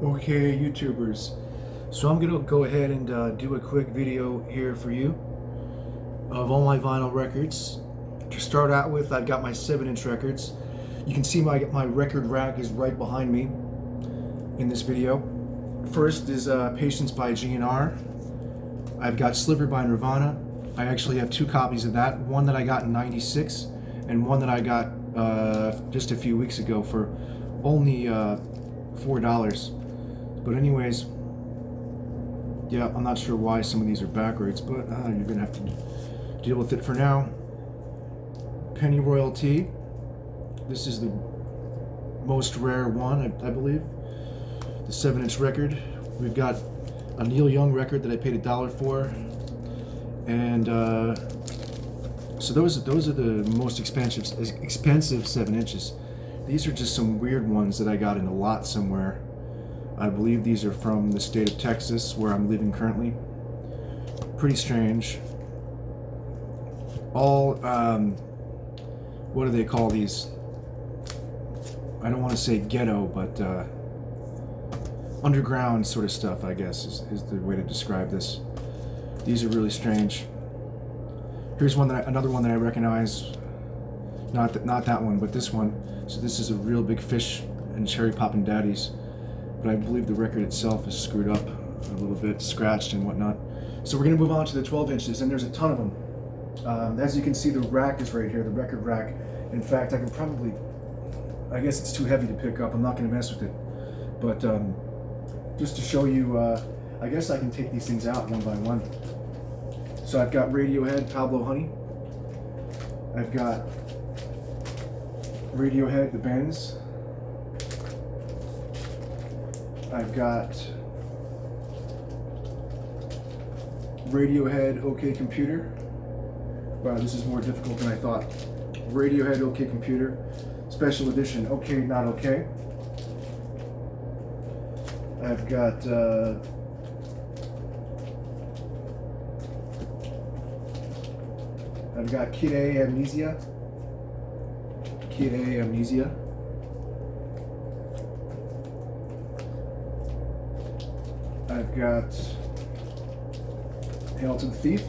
Okay, YouTubers. So I'm gonna go ahead and do a quick video here for you of all my vinyl records. To start out with, I've got my 7-inch records. You can see my record rack is right behind me in this video. First is Patience by GNR. I've got Sliver by Nirvana. I actually have 2 copies of that. One that I got in '96 and one that I got just a few weeks ago for only $4. But anyways, yeah, I'm not sure why some of these are backwards, but you're gonna have to deal with it for now. Penny Royalty. This is the most rare one, I believe. The 7-inch record. We've got a Neil Young record that I paid $1 for, and so those are the most expensive 7 inches. These are just some weird ones that I got in a lot somewhere. I believe these are from the state of Texas, where I'm living currently. Pretty strange. All, what do they call these? I don't want to say ghetto, but underground sort of stuff, I guess, is the way to describe this. These are really strange. Here's another one that I recognize. Not that one, but this one. So this is a real big Fish and Cherry Poppin' Daddies. But I believe the record itself is screwed up a little bit, scratched and whatnot. So we're going to move on to the 12 inches, and there's a ton of them. As you can see, the rack is right here, the record rack. In fact, I guess it's too heavy to pick up. I'm not going to mess with it. But just to show you, I guess I can take these things out one by one. So I've got Radiohead, Pablo Honey. I've got Radiohead, The Bends. I've got Radiohead, OK Computer. Wow, this is more difficult than I thought. Radiohead, OK Computer. Special edition, OK Not OK. I've got Kid A, Amnesia. Kid A, Amnesia. I've got Hail to the Thief.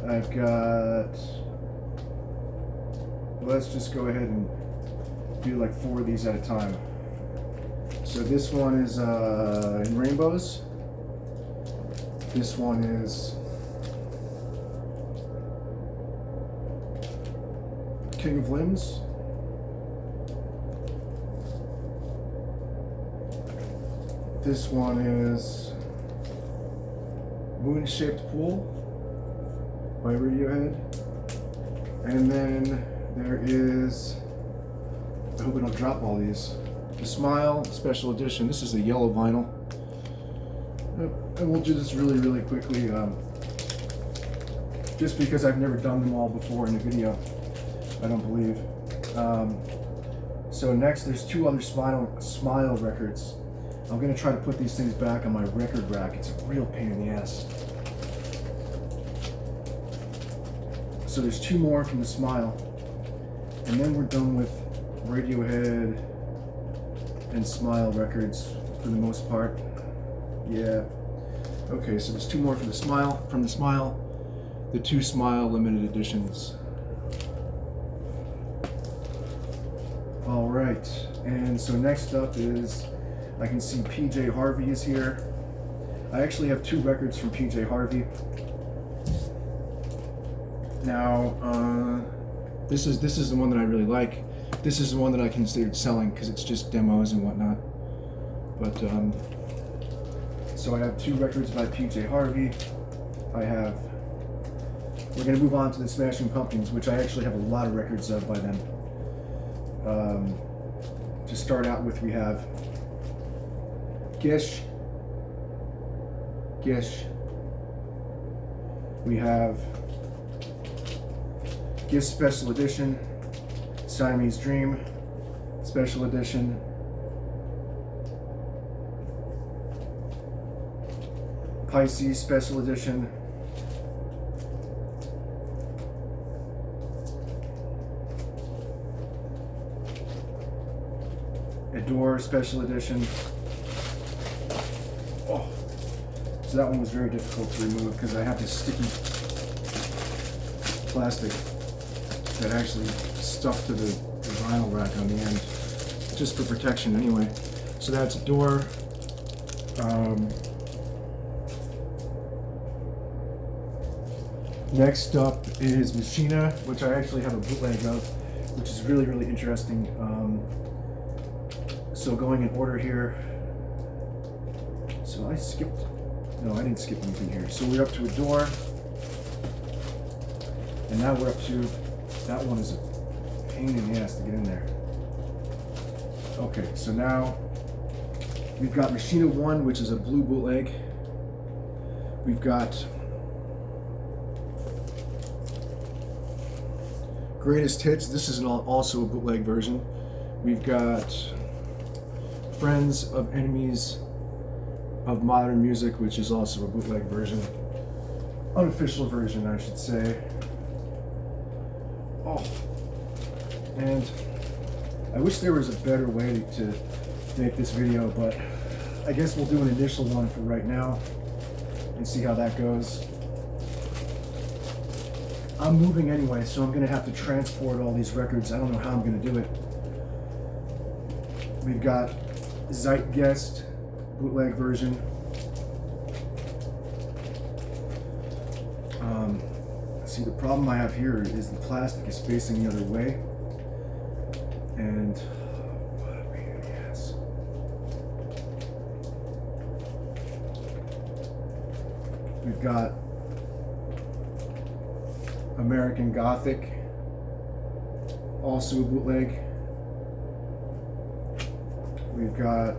I've got, let's just go ahead and do like 4 of these at a time. So this one is In Rainbows. This one is King of Limbs. This one is Moon-Shaped Pool by Radiohead. And then there is, I hope I don't drop all these, The Smile Special Edition. This is a yellow vinyl. And we'll do this really, really quickly, just because I've never done them all before in a video, I don't believe. So next, there's 2 other Smile records. I'm going to try to put these things back on my record rack. It's a real pain in the ass. So there's 2 more from the Smile. And then we're done with Radiohead and Smile records for the most part. Yeah. Okay, so there's 2 more from the Smile. The 2 Smile limited editions. All right. And so next up is, I can see PJ Harvey is here. I actually have 2 records from PJ Harvey. Now, this is the one that I really like. This is the one that I considered selling because it's just demos and whatnot. But so I have 2 records by PJ Harvey. We're gonna move on to the Smashing Pumpkins, which I actually have a lot of records of by them. To start out with, we have Gish. We have Gish Special Edition, Siamese Dream Special Edition, Pisces Special Edition, Door Special Edition. Oh, so that one was very difficult to remove because I have this sticky plastic that actually stuck to the vinyl rack on the end, just for protection anyway. So that's a Door. Next up is Machina, which I actually have a bootleg of, which is really, really interesting. So going in order here. So I skipped, no, I didn't skip anything here. So we're up to a Door. And now we're up to, that one is a pain in the ass to get in there. Okay, so now we've got Machina 1, which is a blue bootleg. We've got Greatest Hits. This is also a bootleg version. We've got Friends of Enemies of Modern Music, which is also a bootleg version. Unofficial version, I should say. Oh, and I wish there was a better way to make this video, but I guess we'll do an initial one for right now and see how that goes. I'm moving anyway, so I'm going to have to transport all these records. I don't know how I'm going to do it. We've got Zeitgeist bootleg version. See, the problem I have here is the plastic is facing the other way, and what a pain in the ass. We've got American Gothic, also a bootleg. We've got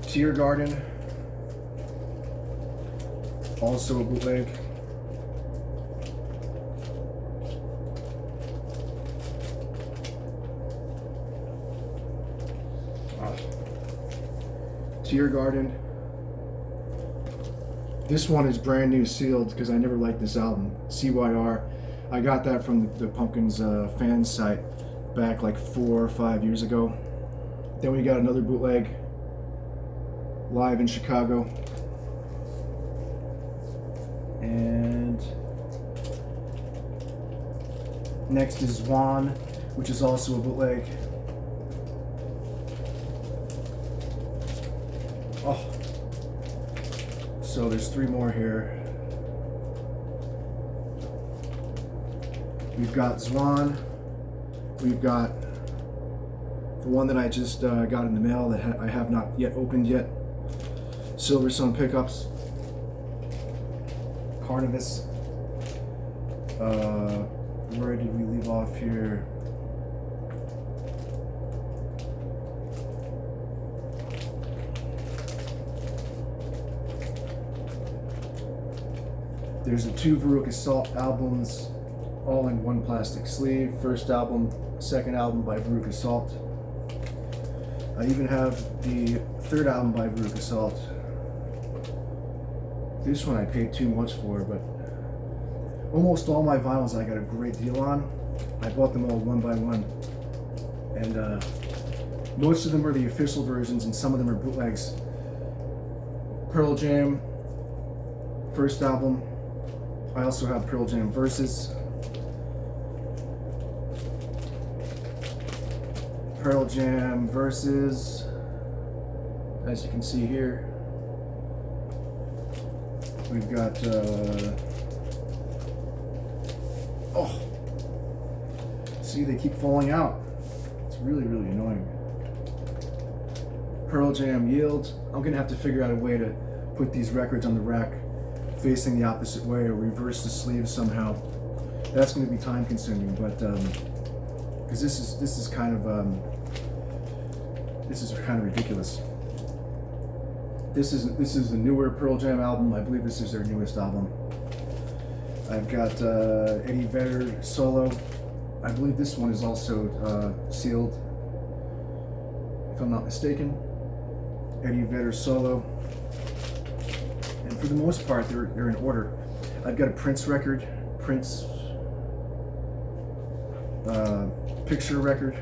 Tiergarten, also a bootleg. Tiergarten. This one is brand new sealed because I never liked this album. CYR. I got that from the Pumpkins fan site back like 4 or 5 years ago. Then we got another bootleg live in Chicago. And next is Zwan, which is also a bootleg. Oh, so there's 3 more here. We've got Zwan. We've got the one that I just got in the mail that I have not yet opened yet. Silver Sun Pickups. Carnivus. Where did we leave off here? There's the 2 Veruca Assault albums, all in one plastic sleeve. First album, second album by Veruca Assault. I even have the 3rd album by Veruca Assault. This one I paid too much for, but almost all my vinyls I got a great deal on. I bought them all one by one. And most of them are the official versions and some of them are bootlegs. Pearl Jam, first album. I also have Pearl Jam Versus. Pearl Jam Versus, as you can see here. We've got, oh, see, they keep falling out. It's really, really annoying. Pearl Jam Yield. I'm gonna have to figure out a way to put these records on the rack facing the opposite way or reverse the sleeve somehow. That's going to be time consuming, but because this is kind of ridiculous. This is the newer Pearl Jam album. I believe this is their newest album. I've got Eddie Vedder solo. I believe this one is also sealed, if I'm not mistaken. Eddie Vedder solo. And for the most part, they're in order. I've got a Prince record, Prince picture record.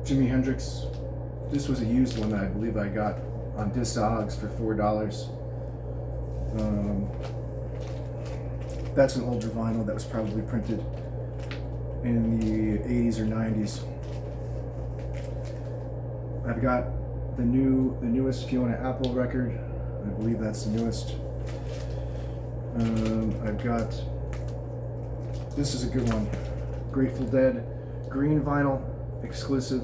Jimi Hendrix. This was a used one that I believe I got on Discogs for $4. That's an older vinyl that was probably printed in the 80s or 90s. I've got the newest Fiona Apple record. I believe that's the newest. I've got, this is a good one, Grateful Dead, green vinyl, exclusive.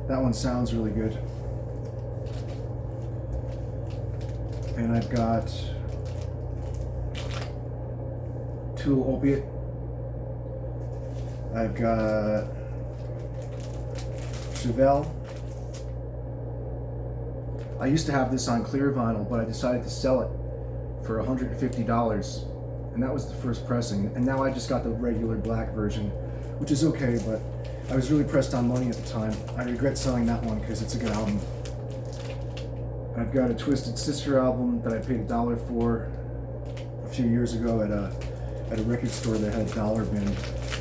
That one sounds really good. And I've got Tool Opiate. I've got Chevelle. I used to have this on clear vinyl, but I decided to sell it for $150, and that was the first pressing. And now I just got the regular black version, which is okay, but I was really pressed on money at the time. I regret selling that one because it's a good album. I've got a Twisted Sister album that I paid $1 for a few years ago at a record store that had a dollar bin.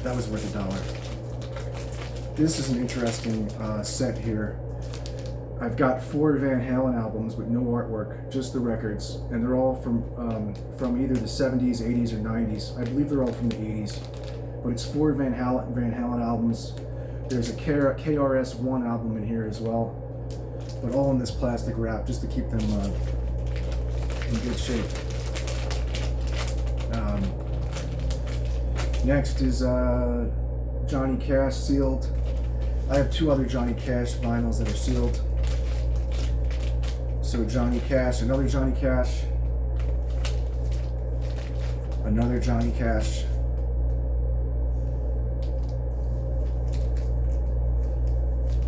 That was worth $1. This is an interesting set here. I've got 4 Van Halen albums with no artwork, just the records, and they're all from either the 70s, 80s, or 90s. I believe they're all from the 80s, but it's 4 Van Halen albums. There's a KRS-One album in here as well, but all in this plastic wrap just to keep them in good shape. Next is Johnny Cash sealed. I have 2 other Johnny Cash vinyls that are sealed. So Johnny Cash, another Johnny Cash, another Johnny Cash.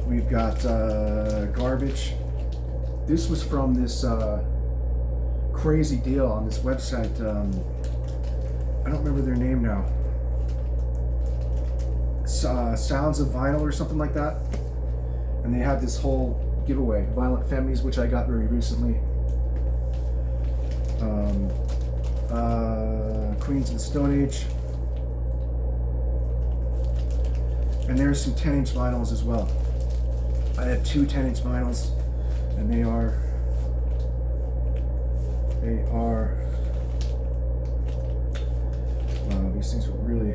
We've got Garbage. This was from this crazy deal on this website. I don't remember their name now. Sounds of Vinyl or something like that. And they had this whole giveaway, Violent Femmes, which I got very recently. Queens of the Stone Age. And there's some 10-inch vinyls as well. I have 2 10-inch vinyls, and they are these things are really,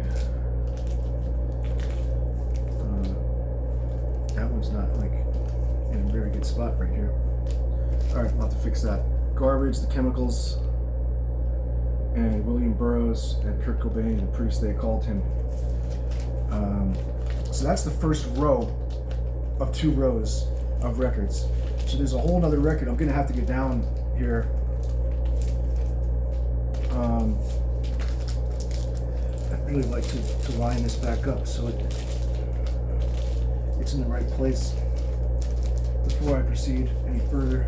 that one's not like in a very good spot right here. Alright, I'll have to fix that. Garbage, The Chemicals, and William Burroughs and Kurt Cobain, the priest they called him. So that's the first row of 2 rows of records. So there's a whole other record. I'm gonna have to get down here. I'd really like to line this back up so it's in the right place before I proceed any further.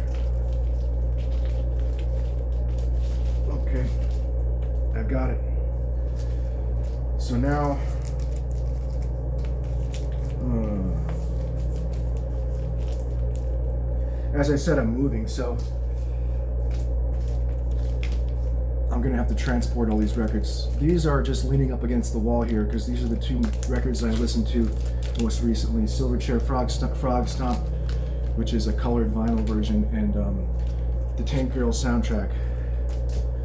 Okay, I've got it. So now, as I said, I'm moving, so I'm gonna have to transport all these records. These are just leaning up against the wall here because these are the 2 records I listened to most recently. Silverchair Frog Stomp, which is a colored vinyl version, and the Tank Girl soundtrack.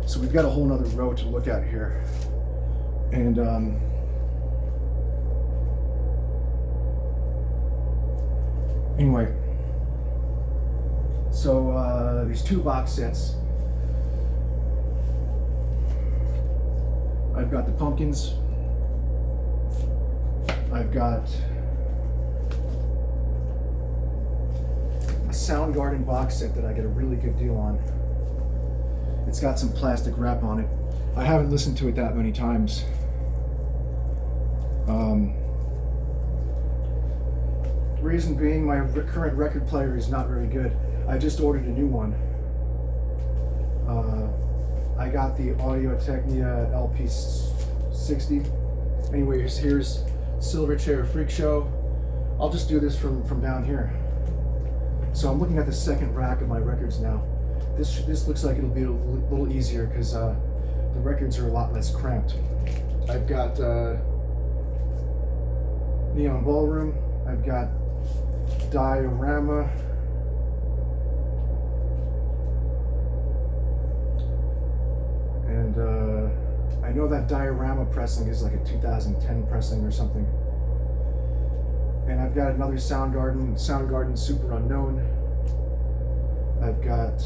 So we've got a whole nother row to look at here. And anyway, so there's 2 box sets. I've got the Pumpkins. I've got a Soundgarden box set that I get a really good deal on. It's got some plastic wrap on it. I haven't listened to it that many times. Reason being, my current record player is not very good. I just ordered a new one. I got the Audio-Technica LP60. Anyways, here's Silverchair Freak Show. I'll just do this from down here. So I'm looking at the second rack of my records now. This looks like it'll be a little easier because the records are a lot less cramped. I've got Neon Ballroom. I've got diorama. And I know that diorama pressing is like a 2010 pressing or something. And I've got another Soundgarden Super Unknown. I've got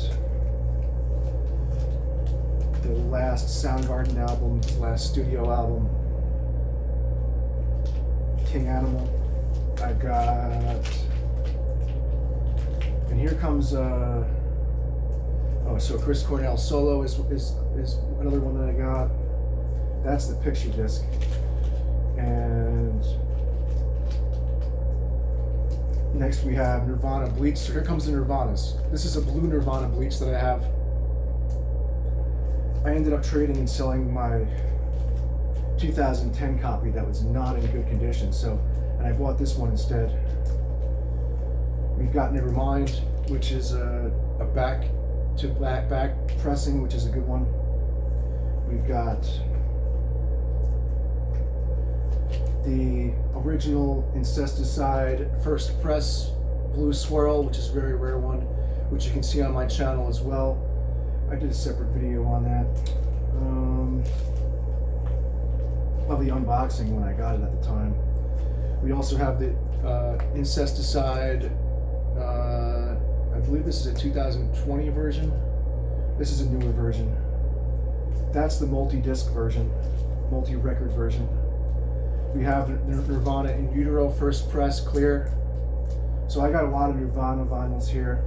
the last Soundgarden album, last studio album, King Animal. I've got, and here comes so Chris Cornell Solo is another one that I got. That's the picture disc. And next we have Nirvana Bleach. So here comes the Nirvanas. This is a blue Nirvana Bleach that I have. I ended up trading and selling my 2010 copy that was not in good condition. And I bought this one instead. We've got Nevermind, which is a back to back pressing, which is a good one. We've got the original Incesticide first press blue swirl, which is a very rare one, which you can see on my channel as well. I did a separate video on that. Of the unboxing when I got it at the time. We also have the Incesticide, I believe this is a 2020 version. This is a newer version. That's the multi-disc version, multi-record version. We have Nirvana In Utero first press clear. So I got a lot of Nirvana vinyls here.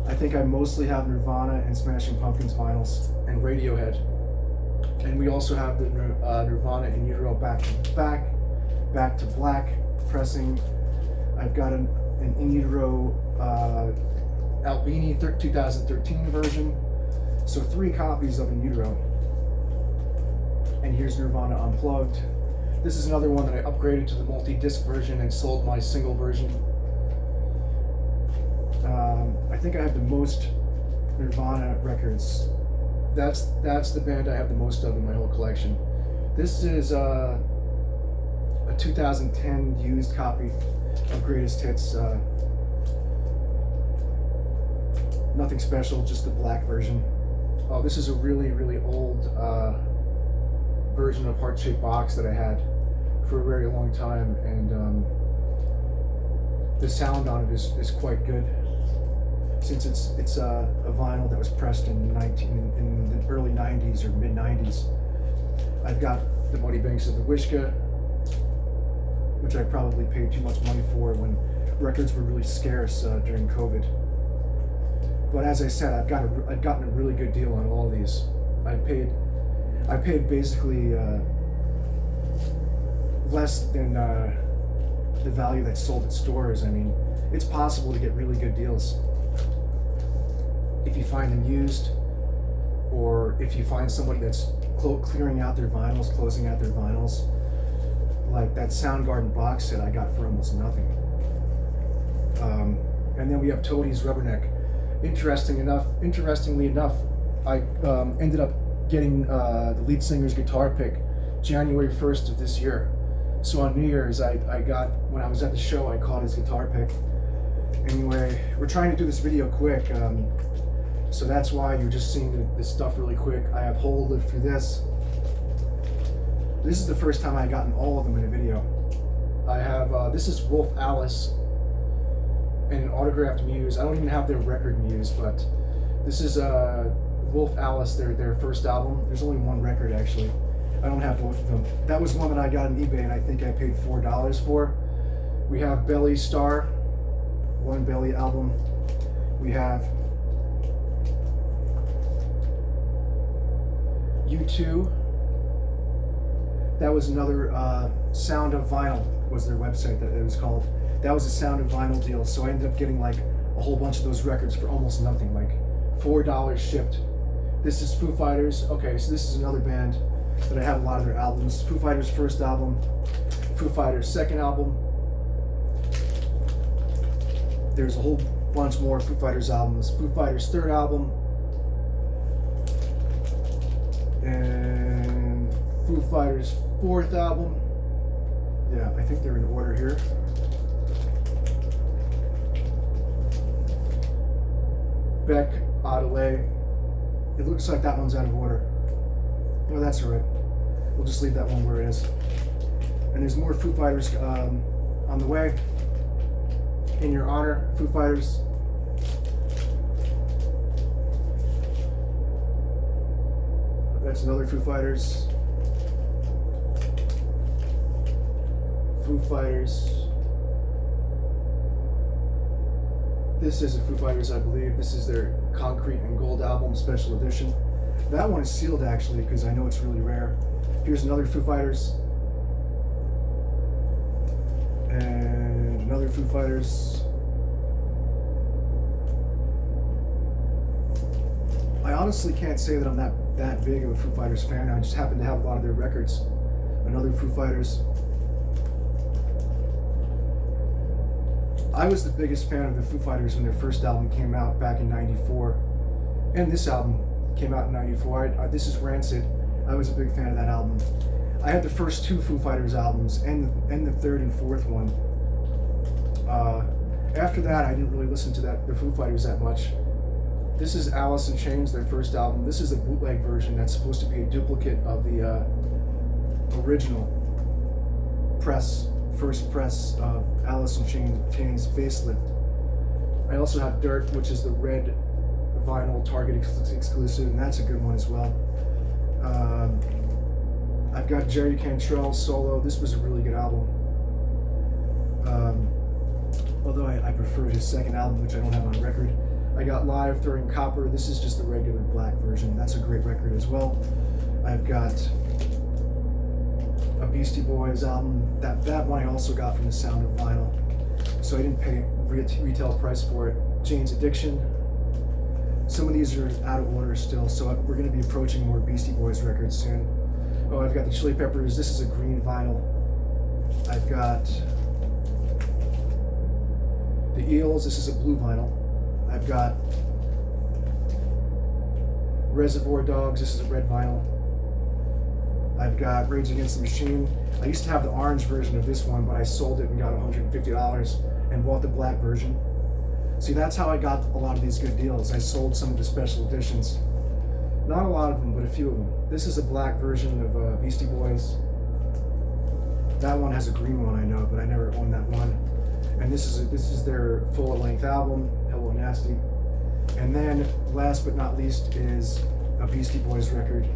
I think I mostly have Nirvana and Smashing Pumpkins vinyls and Radiohead. And we also have the Nirvana In Utero back to black pressing. I've got an In Utero Albini 2013 version. So 3 copies of In Utero. And here's Nirvana Unplugged. This is another one that I upgraded to the multi-disc version and sold my single version. I think I have the most Nirvana records. That's the band I have the most of in my whole collection. This is a 2010 used copy of Greatest Hits. Nothing special, just the black version. Oh, this is a really, really old version of heart-shaped box that I had for a very long time, and the sound on it is quite good, since it's a vinyl that was pressed in the early 90s or mid 90s. I've got the Muddy Banks of the Wishka, which I probably paid too much money for when records were really scarce during COVID. But as I said, I've gotten a really good deal on all of these. I paid basically less than the value that's sold at stores. I mean, it's possible to get really good deals if you find them used, or if you find somebody that's clearing out their vinyls, closing out their vinyls. Like that Soundgarden box set I got for almost nothing. And then we have Toadie's Rubberneck. Interestingly enough, I ended up getting the lead singer's guitar pick January 1st of this year. So on New Year's, I got, when I was at the show, I caught his guitar pick. Anyway, we're trying to do this video quick, so that's why you're just seeing this stuff really quick. I have hole lived through this. This is the first time I've gotten all of them in a video. I have, this is Wolf Alice and an autographed Muse. I don't even have their record Muse, but this is Wolf Alice, their first album. There's only one record actually. I don't have both of them. That was one that I got on eBay and I think I paid $4 for. We have Belly Star, one Belly album. We have U2. That was another Sound of Vinyl was their website that it was called. That was a Sound of Vinyl deal, so I ended up getting like a whole bunch of those records for almost nothing, like $4 shipped. This is Foo Fighters. Okay, so this is another band that I have a lot of their albums. Foo Fighters' first album, Foo Fighters' second album. There's a whole bunch more Foo Fighters albums. Foo Fighters' third album, and Foo Fighters' fourth album. Yeah, I think they're in order here. Beck, Adelaide. It looks like that one's out of order. Well, that's all right. We'll just leave that one where it is. And there's more Foo Fighters on the way. In your honor, Foo Fighters. That's another Foo Fighters. Foo Fighters. This is a Foo Fighters, I believe. This is their Concrete and Gold album, special edition. That one is sealed actually, because I know it's really rare. Here's another Foo Fighters. And another Foo Fighters. I honestly can't say that I'm that big of a Foo Fighters fan. I just happen to have a lot of their records. Another Foo Fighters. I was the biggest fan of the Foo Fighters when their first album came out back in '94. And this album came out in '94. This is Rancid. I was a big fan of that album. I had the first two Foo Fighters albums and the third and fourth one. After that, I didn't really listen to the Foo Fighters that much. This is Alice in Chains, their first album. This is a bootleg version that's supposed to be a duplicate of the original first press of Alice in Chains facelift. I also have Dirt, which is the red vinyl Target exclusive, and that's a good one as well. I've got Jerry Cantrell solo. This was a really good album. Although I prefer his second album, which I don't have on record. I got Live Throwing Copper. This is just the regular black version. That's a great record as well. I've got a Beastie Boys album. That one I also got from the Sound of Vinyl, so I didn't pay retail price for it. Jane's Addiction. Some of these are out of order still, so we're going to be approaching more Beastie Boys records soon. Oh, I've got the Chili Peppers. This is a green vinyl. I've got the Eels. This is a blue vinyl. I've got Reservoir Dogs. This is a red vinyl. I've got Rage Against the Machine. I used to have the orange version of this one, but I sold it and got $150 and bought the black version. See, that's how I got a lot of these good deals. I sold some of the special editions. Not a lot of them, but a few of them. This is a black version of Beastie Boys. That one has a green one, I know, but I never owned that one. And this is their full-length album, Hello Nasty. And then, last but not least, is a Beastie Boys record,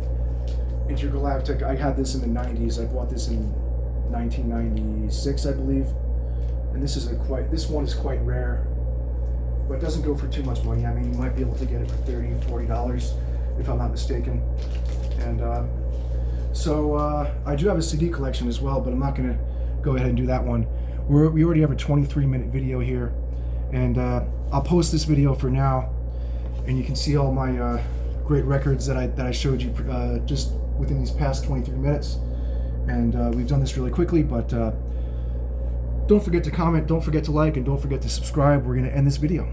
Intergalactic. I had this in the 90s. I bought this in 1996, I believe. And this one is quite rare, but it doesn't go for too much money. I mean, you might be able to get it for $30, $40, if I'm not mistaken. And so I do have a CD collection as well, but I'm not going to go ahead and do that one. We already have a 23-minute video here, and I'll post this video for now, and you can see all my great records that I showed you just within these past 23 minutes. And we've done this really quickly, but don't forget to comment, don't forget to like, and don't forget to subscribe. We're going to end this video.